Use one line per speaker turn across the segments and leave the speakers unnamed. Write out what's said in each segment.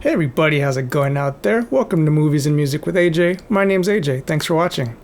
Hey everybody, how's it going out there? Welcome to Movies and Music with AJ. My name's AJ, thanks for watching.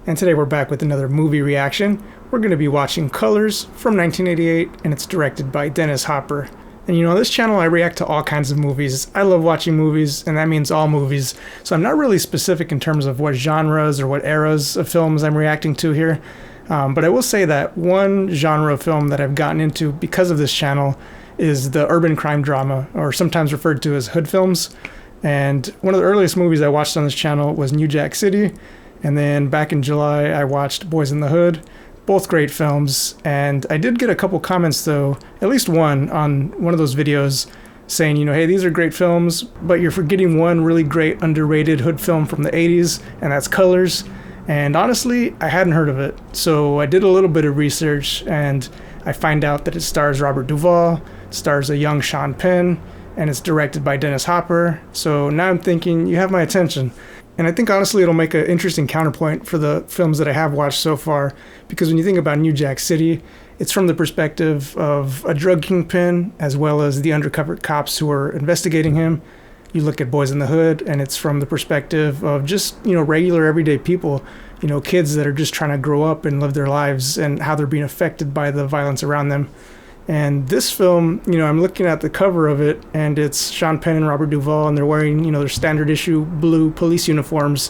And today we're back with another movie reaction. We're going to be watching Colors from 1988, and it's directed by Dennis Hopper. And on this channel I react to all kinds of movies. I love watching movies, and that means all movies. So I'm not really specific in terms of what genres or what eras of films I'm reacting to here. But I will say that one genre of film that I've gotten into because of this channel is the urban crime drama, or sometimes referred to as hood films. And one of the earliest movies I watched on this channel was New Jack City. And then back in July, I watched Boyz in the Hood. Both great films. And I did get a couple comments though, at least one on one of those videos saying, hey, these are great films, but you're forgetting one really great underrated hood film from the 80s, and that's Colors. And honestly, I hadn't heard of it. So I did a little bit of research, and I find out that it stars Robert Duvall, stars a young Sean Penn, and it's directed by Dennis Hopper. So now I'm thinking, you have my attention. And I think honestly it'll make an interesting counterpoint for the films that I have watched so far, because when you think about New Jack City, it's from the perspective of a drug kingpin as well as the undercover cops who are investigating him. You look at Boyz in the Hood, and it's from the perspective of just, regular everyday people, kids that are just trying to grow up and live their lives, and how they're being affected by the violence around them. And this film, I'm looking at the cover of it, and it's Sean Penn and Robert Duvall, and they're wearing, their standard issue blue police uniforms.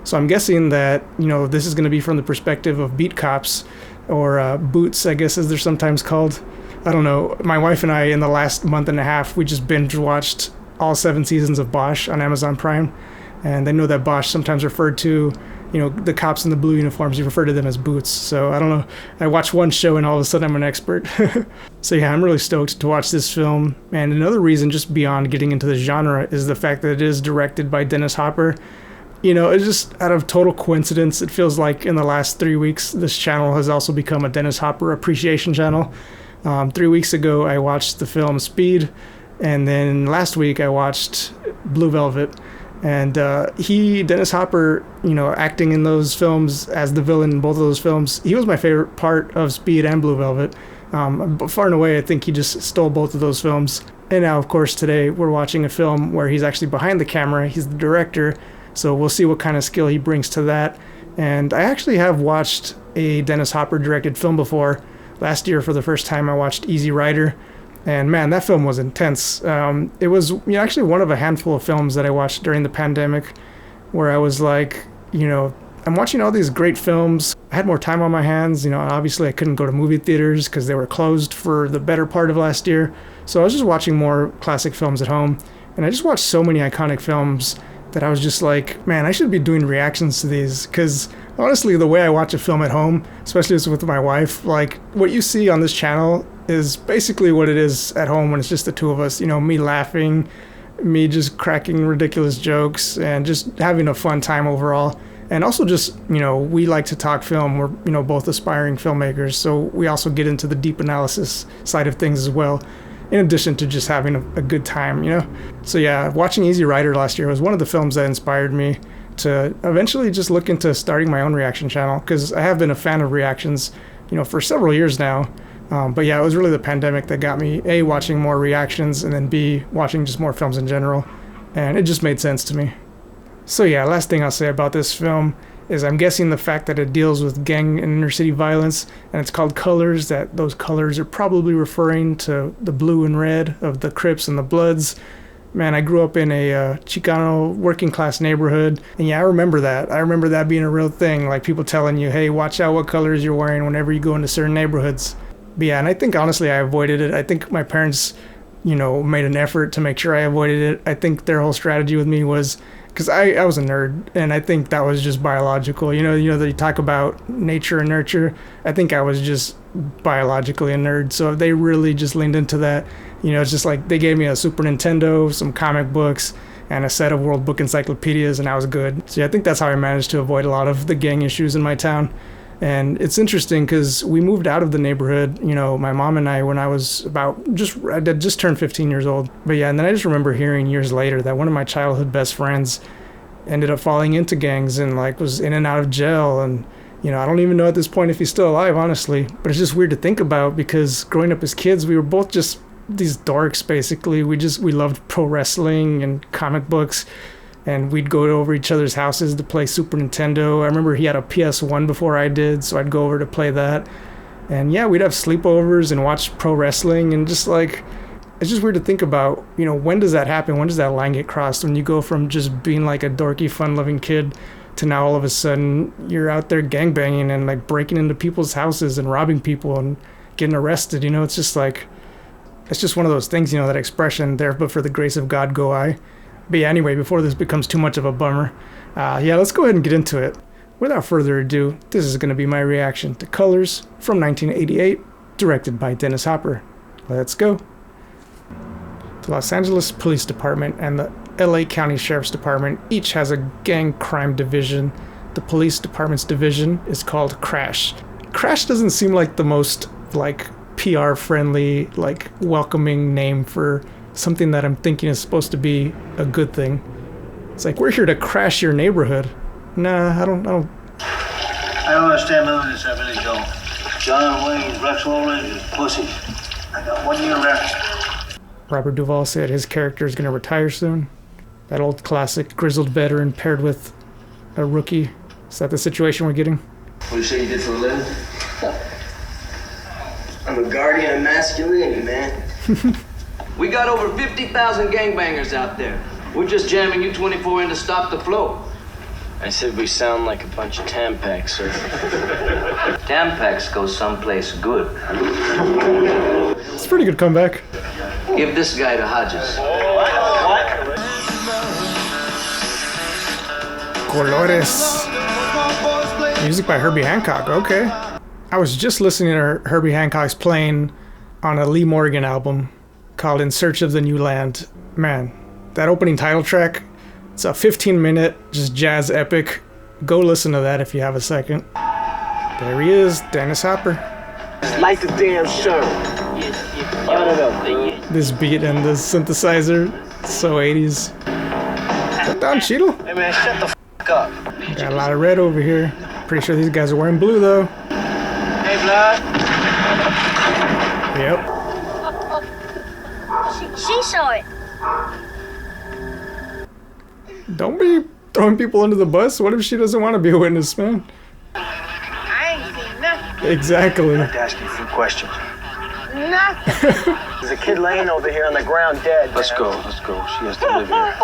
So I'm guessing that, this is going to be from the perspective of beat cops, or boots, I guess, as they're sometimes called. I don't know. My wife and I, in the last month and a half, we just binge watched all 7 seasons of Bosch on Amazon Prime. And I know that Bosch sometimes referred to, the cops in the blue uniforms, you refer to them as boots. So I don't know. I watched one show and all of a sudden I'm an expert. So yeah, I'm really stoked to watch this film. And another reason, just beyond getting into the genre, is the fact that it is directed by Dennis Hopper. It's just out of total coincidence. It feels like in the last 3 weeks, this channel has also become a Dennis Hopper appreciation channel. 3 weeks ago, I watched the film Speed. And then last week I watched Blue Velvet, and Dennis Hopper, acting in those films as the villain in both of those films, he was my favorite part of Speed and Blue Velvet. But far and away, I think he just stole both of those films. And now, of course, today we're watching a film where he's actually behind the camera. He's the director, so we'll see what kind of skill he brings to that. And I actually have watched a Dennis Hopper directed film before. Last year, for the first time, I watched Easy Rider. And man, that film was intense. It was actually one of a handful of films that I watched during the pandemic where I was like, I'm watching all these great films. I had more time on my hands. Obviously I couldn't go to movie theaters because they were closed for the better part of last year. So I was just watching more classic films at home. And I just watched so many iconic films that I was just like, man, I should be doing reactions to these, because honestly, the way I watch a film at home, especially with my wife, like what you see on this channel is basically what it is at home when it's just the two of us, me laughing, me just cracking ridiculous jokes, and just having a fun time overall. And also just, we like to talk film. We're, both aspiring filmmakers, so we also get into the deep analysis side of things as well, in addition to just having a good time, So yeah, watching Easy Rider last year was one of the films that inspired me to eventually just look into starting my own reaction channel, because I have been a fan of reactions, for several years now. But yeah, it was really the pandemic that got me, A, watching more reactions, and then B, watching just more films in general. And it just made sense to me. So yeah, last thing I'll say about this film is I'm guessing the fact that it deals with gang and inner city violence, and it's called Colors, that those colors are probably referring to the blue and red of the Crips and the Bloods. Man, I grew up in a Chicano working class neighborhood, and yeah, I remember that. I remember that being a real thing, like people telling you, hey, watch out what colors you're wearing whenever you go into certain neighborhoods. But yeah, and I think honestly I avoided it. I think my parents, made an effort to make sure I avoided it. I think their whole strategy with me was, because I was a nerd, and I think that was just biological. That you talk about nature and nurture. I think I was just biologically a nerd, so they really just leaned into that. It's just like they gave me a Super Nintendo, some comic books, and a set of World Book encyclopedias, and I was good. So yeah, I think that's how I managed to avoid a lot of the gang issues in my town. And it's interesting because we moved out of the neighborhood, my mom and I, when I was I just turned 15 years old. But yeah, and then I just remember hearing years later that one of my childhood best friends ended up falling into gangs and was in and out of jail. And, I don't even know at this point if he's still alive, honestly. But it's just weird to think about, because growing up as kids, we were both just these dorks, basically. We loved pro wrestling and comic books, and we'd go over each other's houses to play Super Nintendo. I remember he had a PS1 before I did, so I'd go over to play that. And yeah, we'd have sleepovers and watch pro wrestling, and just like, it's just weird to think about, you know, when does that happen? When does that line get crossed? When you go from just being like a dorky, fun-loving kid to now all of a sudden you're out there gangbanging and like breaking into people's houses and robbing people and getting arrested. You know, it's just like, it's just one of those things, you know, that expression there, but for the grace of God go I. But yeah, anyway, before this becomes too much of a bummer, yeah, let's go ahead and get into it. Without further ado, this is going to be my reaction to Colors from 1988, directed by Dennis Hopper. Let's go. The Los Angeles Police Department and the LA County Sheriff's Department each has a gang crime division. The police department's division is called Crash. Crash doesn't seem like the most, like, PR friendly, like, welcoming name for something that I'm thinking is supposed to be a good thing. It's like, we're here to crash your neighborhood. Nah, I don't
I don't understand none of this, I really don't. John Wayne, Rex Orange is pussy. I got 1 year left.
Robert Duvall said his character is going to retire soon. That old classic grizzled veteran paired with a rookie. Is that the situation we're getting?
What do you say you did for a living? I'm a guardian of masculinity, man.
We got over 50,000 gangbangers out there. We're just jamming you 24 in to stop the flow.
I said we sound like a bunch of Tampax, sir.
Tampax goes someplace good.
It's a pretty good comeback.
Give this guy to Hodges.
Colores. Music by Herbie Hancock, okay. I was just listening to Herbie Hancock's playing on a Lee Morgan album called In Search of the New Land. Man, that opening title track, it's a 15-minute just jazz epic. Go listen to that if you have a second. There he is, Dennis Hopper.
Light the damn show.
This beat and the synthesizer, so 80s. Put down, Cheetle.
Hey man, shut the f*** up.
Got a lot of red over here. Pretty sure these guys are wearing blue though.
Hey, blood.
Yep.
She saw it.
Don't be throwing people under the bus. What if she doesn't want to be a witness, man?
I ain't seen nothing.
Exactly.
I'd ask you a few questions.
Nothing.
There's a kid laying over here on the ground dead.
Let's go. She has to live here.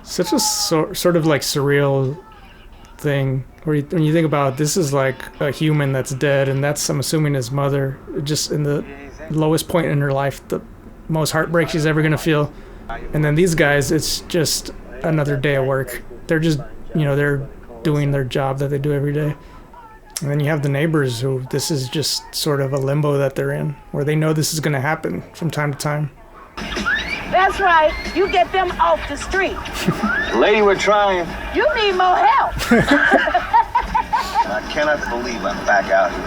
Such a sort of like surreal thing where when you think about it, this is like a human that's dead, and that's, I'm assuming, his mother, just in the lowest point in her life, the most heartbreak she's ever gonna feel. And then these guys, it's just another day of work. They're just, you know, they're doing their job that they do every day. And then you have the neighbors who, this is just sort of a limbo that they're in, where they know this is gonna happen from time to time.
That's right. You get them off the street.
Lady, we're trying.
You need more help.
I cannot believe I'm back out here.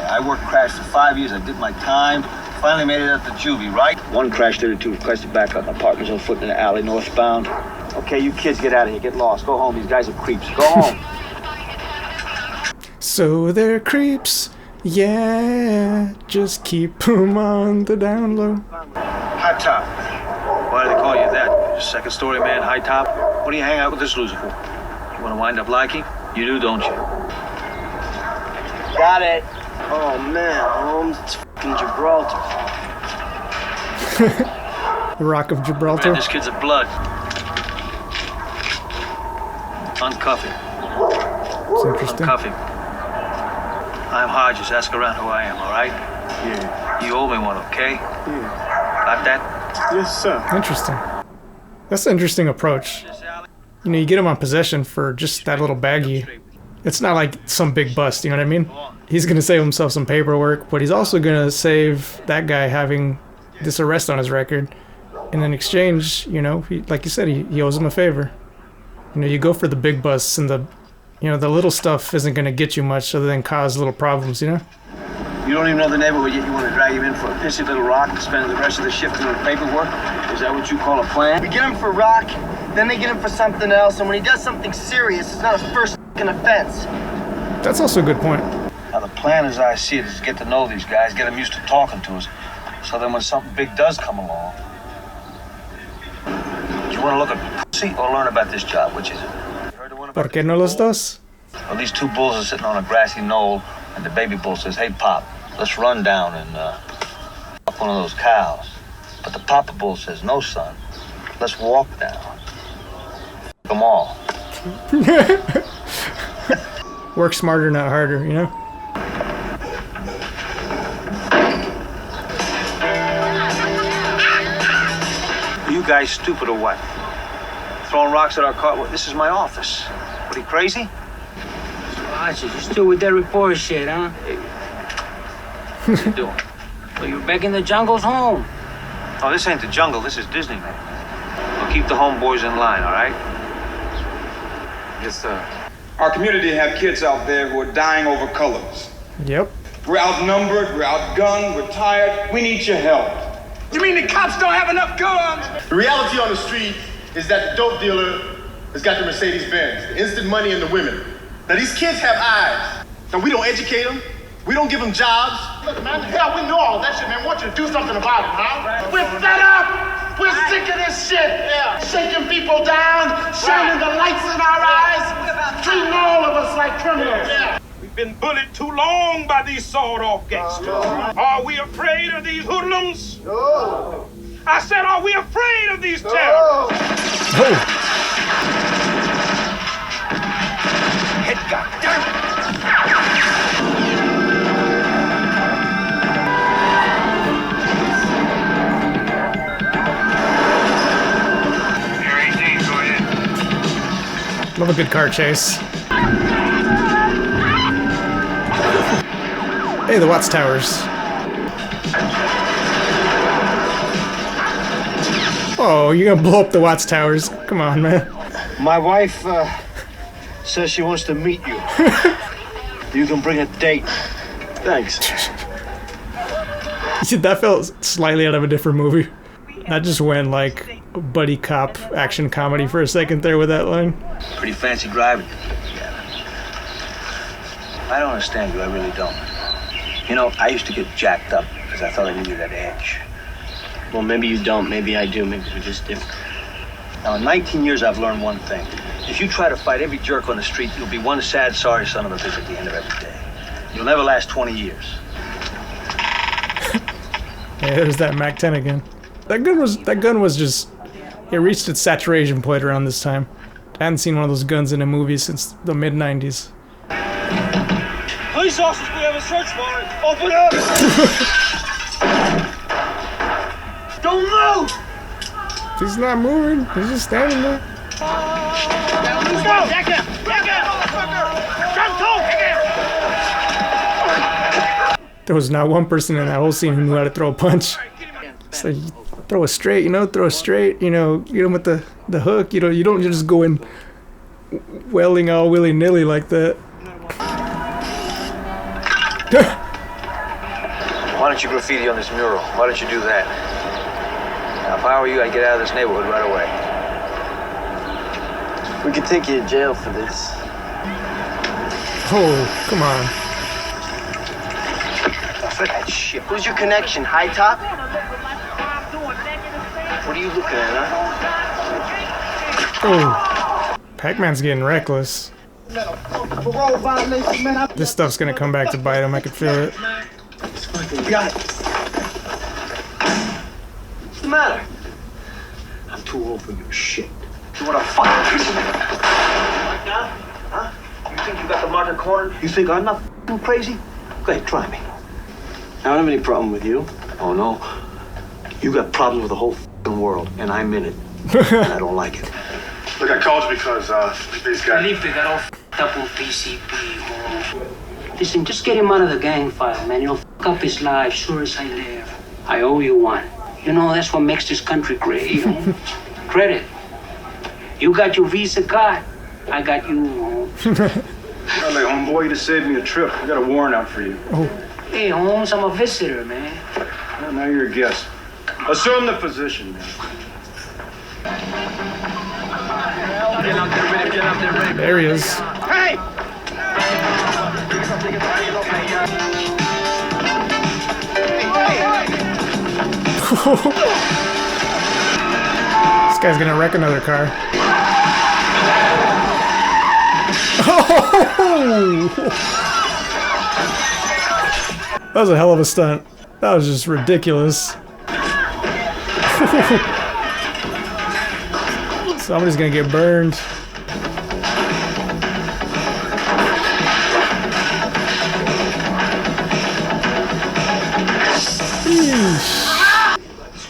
I worked Crash for 5 years. I did my time. Finally made it up to juvie, right?
One Crash 32 requested backup. My partner's on foot in the alley northbound.
Okay, you kids get out of here. Get lost. Go home. These guys are creeps. Go home.
So they're creeps, yeah. Just keep them on the down low.
High top. Why do they call you that? Second story man, high top? What do you hang out with this loser for? You want to wind up liking? You do, don't you?
Got it. Oh man, Holmes, it's fucking Gibraltar.
The Rock of Gibraltar.
Man, this kid's a blood. Uncuff him.
It's interesting.
Uncuff him. I'm Hodges. Ask around who I am, all right?
Yeah.
You owe me one, okay?
Yeah.
Got that?
Yes, sir.
Interesting. That's an interesting approach. You know, you get him on possession for just that little baggie. It's not like some big bust, you know what I mean? He's going to save himself some paperwork, but he's also going to save that guy having this arrest on his record. And in exchange, you know, like you said, he owes him a favor. You know, you go for the big busts, and the little stuff isn't going to get you much other than cause little problems, you know?
You don't even know the neighborhood yet. You want to drag him in for a pissy little rock and spend the rest of the shift doing paperwork? Is that what you call a plan?
We get him for rock, then they get him for something else, and when he does something serious, it's not a first fucking offense.
That's also a good point.
Now, the plan as I see it is to get to know these guys, get them used to talking to us, so then when something big does come along, do you want to look at pussy or learn about this job? Which is it? You heard the one about
¿Por qué no los dos?
Well, these two bulls are sitting on a grassy knoll, and the baby bull says, "Hey, Pop, let's run down and fuck one of those cows." But the papa bull says, "No, son, let's walk down. Fuck them all."
Work smarter, not harder, you know?
Are you guys stupid or what? Throwing rocks at our car? Well, this is my office. What, are you crazy?
Archie, you still with that reporter shit, huh?
What are you doing?
Well, you're back in the jungle's home.
Oh, this ain't the jungle. This is Disneyland. We'll keep the homeboys in line, all right?
Yes, sir. Our community have kids out there who are dying over colors.
Yep.
We're outnumbered, we're outgunned, we're tired. We need your help.
You mean the cops don't have enough guns?
The reality on the street is that the dope dealer has got the Mercedes-Benz, the instant money and the women. Now these kids have eyes. Now we don't educate them. We don't give them jobs.
Look, man, hell, we know all that shit, man. We want you to do something about it, huh? We're fed up. We're sick of this shit. Yeah. Shaking people down, shining the lights in our eyes, treating all of us like criminals. Yeah.
We've been bullied too long by these sawed-off gangsters. Are we afraid of these hoodlums?
No.
I said, are we afraid of these terrorists?
Head got dirt.
Love a good car chase. Hey, the Watts Towers. Oh, you're gonna blow up the Watts Towers. Come on, man.
My wife says she wants to meet you. You can bring a date. Thanks.
That felt slightly out of a different movie. That just went like a buddy cop action comedy for a second there with that line.
Pretty fancy driving. I don't understand you, I really don't. You know, I used to get jacked up because I thought I needed that edge.
Well, maybe you don't. Maybe I do. Maybe we're just different.
Now, in 19 years, I've learned one thing. If you try to fight every jerk on the street, you'll be one sad, sorry son of a bitch at the end of every day. You'll never last 20 years.
Yeah, there's that Mac 10 again. That gun was just, it reached its saturation point around this time. I hadn't seen one of those guns in a movie since the mid-90s.
Police officers, we have a search warrant. Open up!
Don't move!
He's not moving. He's just standing there.
Back up! Back up! Jump to!
There was not one person in that whole scene who knew how to throw a punch. So you throw it straight, you know, throw it straight, you know, get him with the hook, you know, you don't just go in welling all willy-nilly like that.
Why don't you graffiti on this mural? Why don't you do that? Now, if I were you, I'd get out of this neighborhood right away.
We could take you to jail for this.
Oh, come on.
For that shit.
Who's your connection? High Top? What are you looking at, huh?
Oh, Pac-Man's getting reckless. This stuff's gonna come back to bite him, I can feel it.
Got it. What's the matter? I'm too old for your shit.
You want to fucking kiss me? Like that? Huh? You think you got the market cornered? You think I'm not f***ing crazy? Go ahead, try me.
I don't have any problem with you.
Oh, no? You got problems with the whole f***ing world, and I'm in it. And I don't like it.
Look, I called you because these guys.
Believe they got all f***ed up on PCP. Listen, just get him out of the gang file, man. You'll f*** up his life, sure as I live. I owe you one. You know, that's what makes this country great, you know? Credit. You got your Visa card. I got you.
Hey, homeboy, you just saved me a trip. I got a warrant out for you.
Oh.
Hey, Holmes, I'm a visitor, man.
Well, now you're a guest. Assume the position, man.
There he is.
Hey!
This guy's gonna wreck another car. That was a hell of a stunt. That was just ridiculous. Somebody's gonna get burned. Yeesh.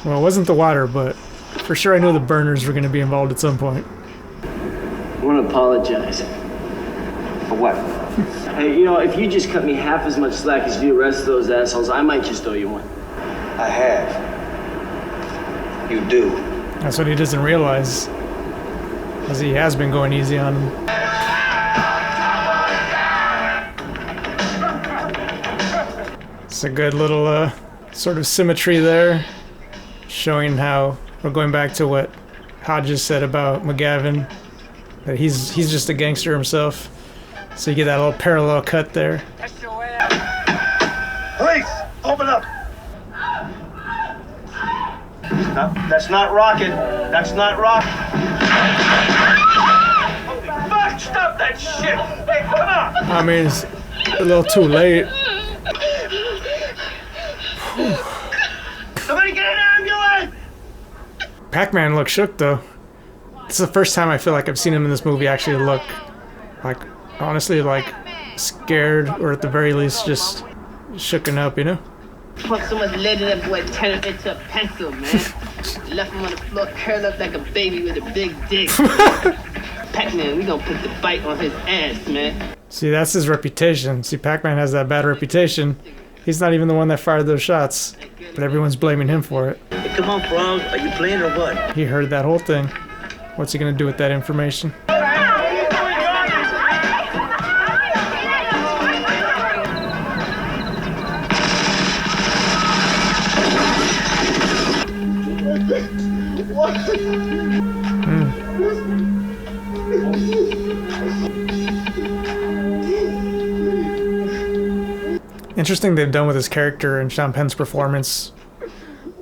Well, it wasn't the water, but for sure I knew the burners were gonna be involved at some point.
I want to apologize.
For what?
Hey, you know, if you just cut me half as much slack as you arrest those assholes, I might just owe you one.
I have. You do.
That's what he doesn't realize. Because he has been going easy on him. It's a good little sort of symmetry there. Showing how we're going back to what Hodges said about McGavin. That he's just a gangster himself. So you get that little parallel cut there.
Police, open up. That's not rocket. That's not rocket.
Holy fuck, stop that shit! Hey, come on!
I mean, it's a little too late.
Somebody get an ambulance!
Pac-Man looks shook though. It's the first time I feel like I've seen him in this movie actually look like, honestly, like scared, or at the very least just shooken up, you know?
Put so much lead in that boy, turn him into a pencil, man. Left him on the floor, curled up like a baby with a big dick. Pac-Man, we gonna put the bite on his ass, man.
See, that's his reputation. See, Pac-Man has that bad reputation. He's not even the one that fired those shots, but everyone's blaming him for it.
Hey, come on, Prog. Are you playing or what?
He heard that whole thing. What's he gonna do with that information? Interesting they've done with his character and Sean Penn's performance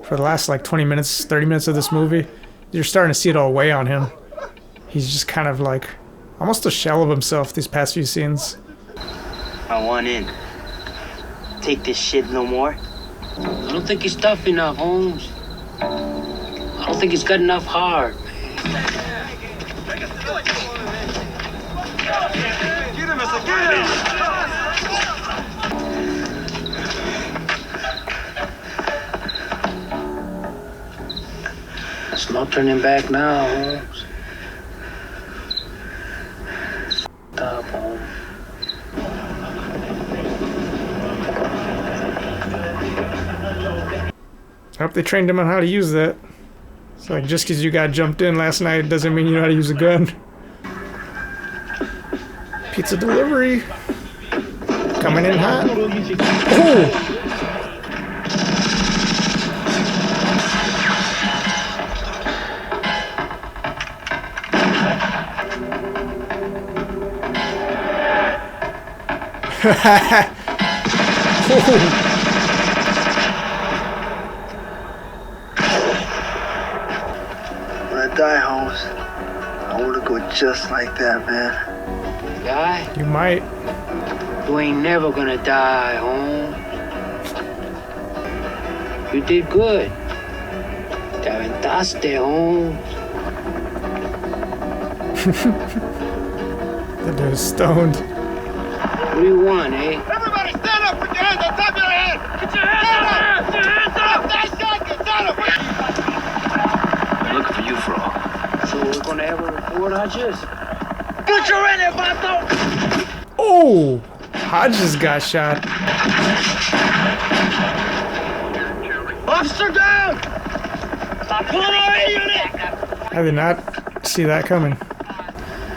for the last like 20 minutes, 30 minutes of this movie. You're starting to see it all weigh on him. He's just kind of like almost a shell of himself these past few scenes.
I want in. Take this shit no more.
I don't think he's tough enough, Holmes. I don't think he's got enough heart.
Get him, Mr. Get him!
There's no turning back now, Holmes. Stop, Holmes.
I hope they trained him on how to use that. It's like, just because you got jumped in last night doesn't mean you know how to use a gun. Pizza delivery. Coming in hot. Oh!
When I die, Holmes, I want to go just like that, man.
Guy,
You might.
you ain't never gonna die, Holmes. You did good. Te aventaste, Holmes.
The dude is stoned.
What do you want, eh?
Everybody stand up, put your hands on top of your head. Get your hands up! Get your hands up! That shotgun, stand up!
I'm looking for you, Frog.
So we're gonna have a report, Hodges?
Put your in there, Bato!
Oh! Hodges got shot.
Officer down! Stop pulling our unit!
I did not see that coming.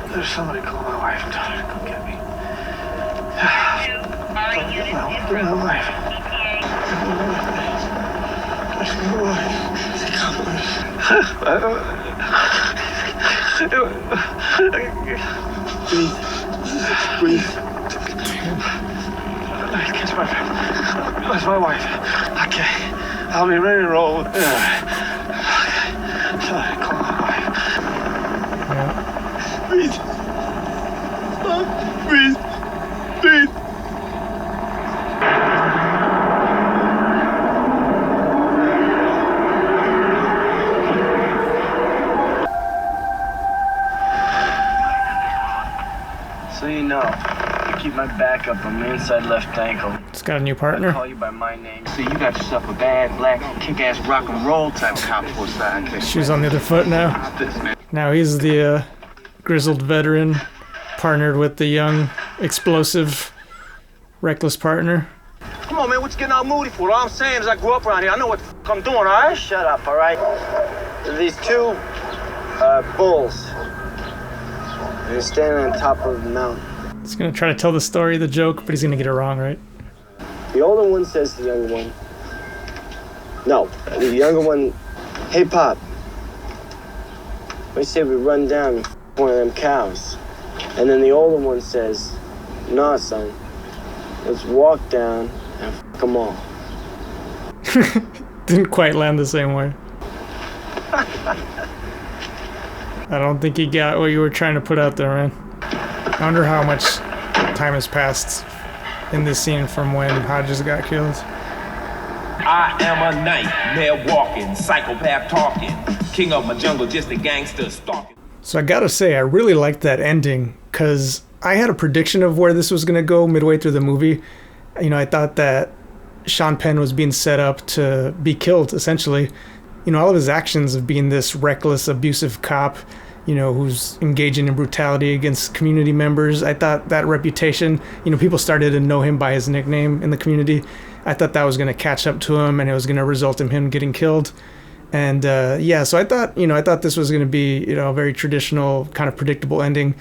There's somebody call my wife and tell her to come get me. My wife. Breathe. Where's my wife? Okay.
I'll be ready to roll. Breathe. Breathe. Breathe.
So you know, I keep my back up on my inside left ankle.
It's got a new partner.
I call you by my name. See, you got yourself a bad, black, kick-ass rock and roll type cop for a sidekick.
She's on the other foot now. Now he's the grizzled veteran, partnered with the young, explosive, reckless partner.
Come on, man, what you getting all moody for? All I'm saying is I grew up around here. I know what the f*** I'm doing, all right?
Shut up, all right? These two bulls. They're standing on top of the mountain.
He's gonna try to tell the story, the joke, but he's gonna get it wrong, right?
The older one says to the younger one, no, the younger one, hey, Pop, what do you say we run down and one of them cows? And then the older one says, nah, son, let's walk down and them all.
Didn't quite land the same way. I don't think he got what you were trying to put out there, man. I wonder how much time has passed in this scene from when Hodges got killed.
I am a nightmare walking, psychopath talking, king of my jungle, just a gangster stalking.
So I gotta say, I really liked that ending, because I had a prediction of where this was gonna go midway through the movie. You know, I thought that Sean Penn was being set up to be killed, essentially. You know, all of his actions of being this reckless, abusive cop, you know, who's engaging in brutality against community members. I thought that reputation, you know, people started to know him by his nickname in the community. I thought that was going to catch up to him and it was going to result in him getting killed. And yeah, so I thought this was going to be, you know, a very traditional, kind of predictable ending.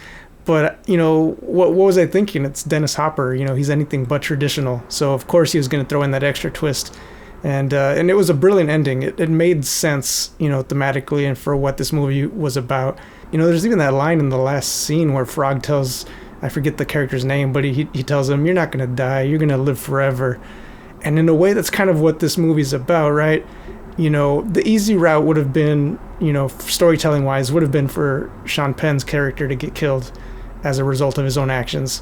But, you know, what was I thinking? It's Dennis Hopper, you know, he's anything but traditional. So, of course, he was going to throw in that extra twist. And it was a brilliant ending. It made sense, you know, thematically and for what this movie was about. You know, there's even that line in the last scene where Frog tells, I forget the character's name, but he tells him, you're not going to die, you're going to live forever. And in a way, that's kind of what this movie's about, right? You know, the easy route would have been, you know, storytelling-wise, would have been for Sean Penn's character to get killed as a result of his own actions.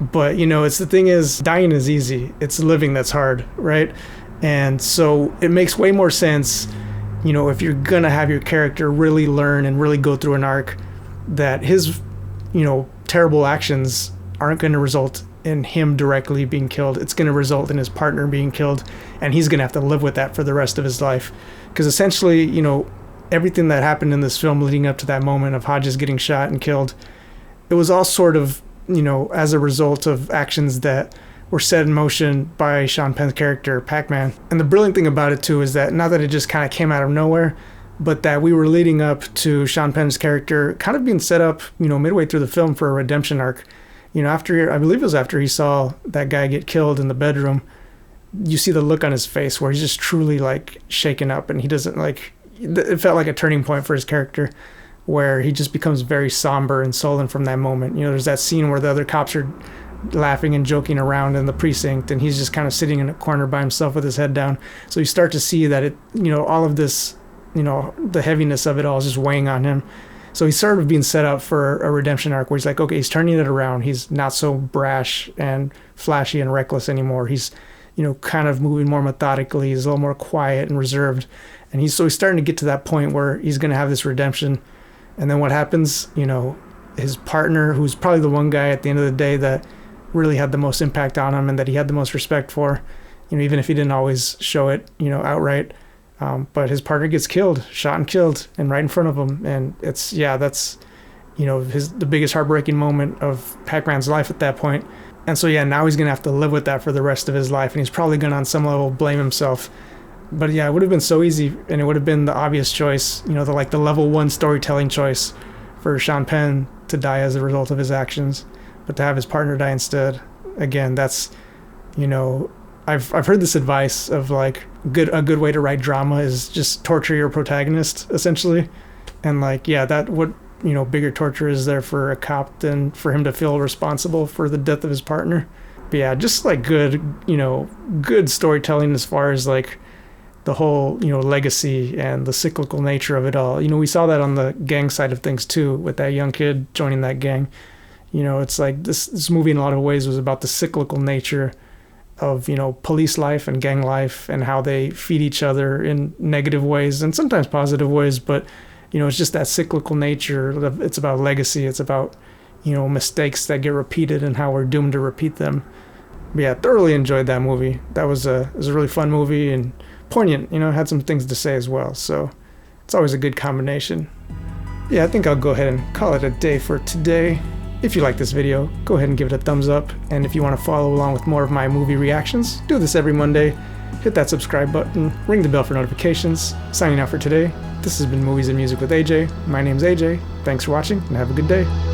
But, you know, the thing is, dying is easy. It's living that's hard, right? And so it makes way more sense, you know, if you're going to have your character really learn and really go through an arc, that his, you know, terrible actions aren't going to result in him directly being killed. It's going to result in his partner being killed, and he's going to have to live with that for the rest of his life. Because essentially, you know, everything that happened in this film leading up to that moment of Hodges getting shot and killed, it was all sort of, you know, as a result of actions that were set in motion by Sean Penn's character, Pac-Man. And the brilliant thing about it too is that not that it just kind of came out of nowhere, but that we were leading up to Sean Penn's character kind of being set up, you know, midway through the film for a redemption arc. You know, after, I believe it was after he saw that guy get killed in the bedroom, you see the look on his face where he's just truly like shaken up, and he doesn't like, it felt like a turning point for his character where he just becomes very somber and sullen from that moment. You know, there's that scene where the other cops are laughing and joking around in the precinct, and he's just kind of sitting in a corner by himself with his head down. So you start to see that it, you know, all of this, you know, the heaviness of it all is just weighing on him. So he's sort of being set up for a redemption arc where he's like, okay, he's turning it around. He's not so brash and flashy and reckless anymore. He's, you know, kind of moving more methodically. He's a little more quiet and reserved. And he's starting to get to that point where he's going to have this redemption. And then what happens, you know, his partner, who's probably the one guy at the end of the day that really had the most impact on him and that he had the most respect for, you know, even if he didn't always show it, you know, outright. But his partner gets killed, shot and killed, and right in front of him. And it's, yeah, that's, you know, the biggest heartbreaking moment of Pac-Man's life at that point. And so, yeah, now he's going to have to live with that for the rest of his life. And he's probably going to, on some level, blame himself. But yeah, it would have been so easy, and it would have been the obvious choice, you know, the level 1 storytelling choice for Sean Penn to die as a result of his actions. But to have his partner die instead, again, that's, you know, I've heard this advice of like a good way to write drama is just torture your protagonist, essentially. And like, yeah, that what, you know, bigger torture is there for a cop than for him to feel responsible for the death of his partner. But yeah, just like good, you know, good storytelling as far as like the whole, legacy and the cyclical nature of it all. We saw that on the gang side of things too, with that young kid joining that gang. It's like this movie in a lot of ways was about the cyclical nature of, police life and gang life and how they feed each other in negative ways and sometimes positive ways. But, it's just that cyclical nature. It's about legacy. It's about, mistakes that get repeated and how we're doomed to repeat them. But yeah, thoroughly enjoyed that movie. It was a really fun movie and poignant, had some things to say as well. So it's always a good combination. Yeah, I think I'll go ahead and call it a day for today. If you like this video, go ahead and give it a thumbs up. And if you want to follow along with more of my movie reactions, do this every Monday. Hit that subscribe button, ring the bell for notifications. Signing out for today, this has been Movies and Music with AJ. My name's AJ. Thanks for watching and have a good day.